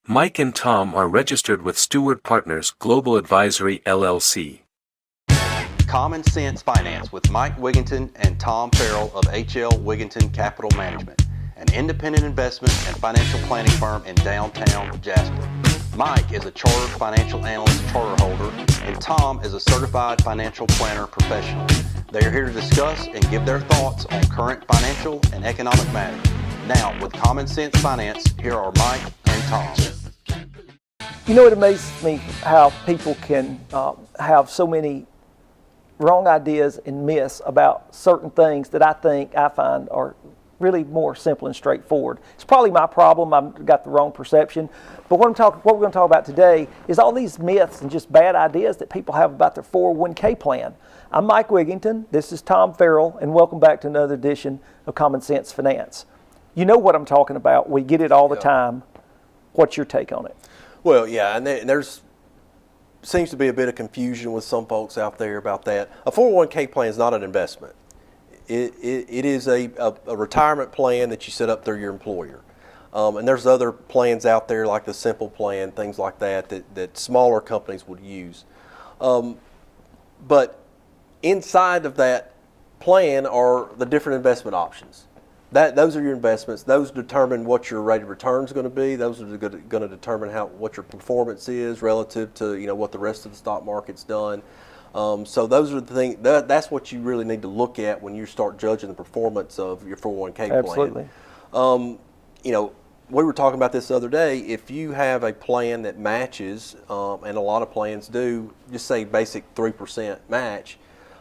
Mike and Tom are registered with Stewart Partners Global Advisory LLC. Common Sense Finance with Mike Wiginton and Tom Farrell of HL Wiginton Capital Management, an independent investment and financial planning firm in downtown Jasper. Mike is a chartered financial analyst charter holder, and Tom is a certified financial planner professional. They are here to discuss and give their thoughts on current financial and economic matters. Now, with Common Sense Finance, here are Mike and Tom. You know, it amazes me how people can have so many wrong ideas and myths about certain things that I find are really more simple and straightforward. It's probably my problem. I've got the wrong perception. But what we're going to talk about today is all these myths and just bad ideas that people have about their 401k plan. I'm Mike Wiginton. This is Tom Farrell, and welcome back to another edition of Common Sense Finance. You know what I'm talking about. We get it all the time. What's your take on it? Well, yeah, and there's seems to be a bit of confusion with some folks out there about that. A 401k plan is not an investment. It is a retirement plan that you set up through your employer. And there's other plans out there like the Simple Plan, things like that smaller companies would use. But inside of that plan are the different investment options. Those are your investments. Those determine what your rate of return is going to be. Those are going to determine what your performance is relative to what the rest of the stock market's done. So those are the things. That's what you really need to look at when you start judging the performance of your 401k plan. Absolutely. We were talking about this the other day. If you have a plan that matches, and a lot of plans do, just say basic 3% match,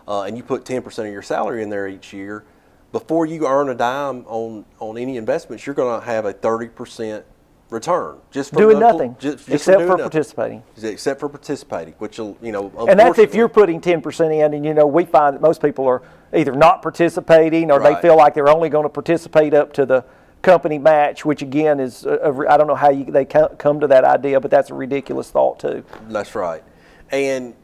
and you put 10% of your salary in there each year, before you earn a dime on any investments, you're going to have a 30% return just for doing nothing, except for participating. Except for participating, which will, and that's if you're putting 10% in, and we find that most people are either not participating or Right. they feel like they're only going to participate up to the company match, which again is I don't know how they come to that idea, but that's a ridiculous thought too. That's right, and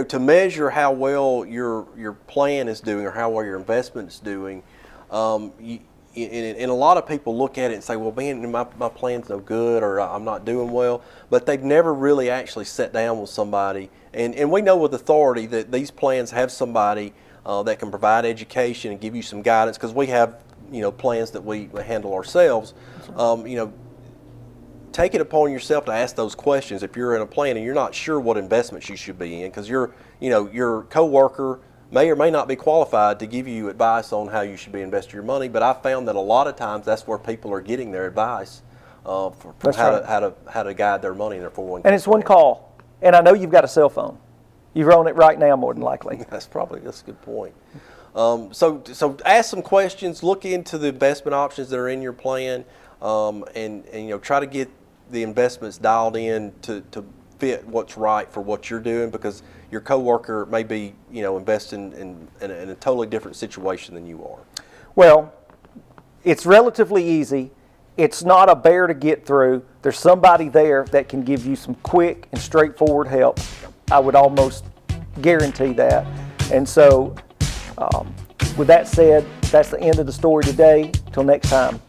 to measure how well your plan is doing or how well your investment is doing, and a lot of people look at it and say, well, man, my plan's no good or I'm not doing well, but they've never really actually sat down with somebody. And we know with authority that these plans have somebody that can provide education and give you some guidance, because we have plans that we handle ourselves. Take it upon yourself to ask those questions if you're in a plan and you're not sure what investments you should be in, because your coworker may or may not be qualified to give you advice on how you should be investing your money. But I found that a lot of times that's where people are getting their advice for how to guide their money in their 401k. And it's one call, and I know you've got a cell phone. You're on it right now, more than likely. That's a good point. So ask some questions, look into the investment options that are in your plan, and try to get the investments dialed in to fit what's right for what you're doing, because your coworker may be investing in a totally different situation than you are. Well, it's relatively easy. It's not a bear to get through. There's somebody there that can give you some quick and straightforward help. I would almost guarantee that. And so with that said, that's the end of the story today. Till next time.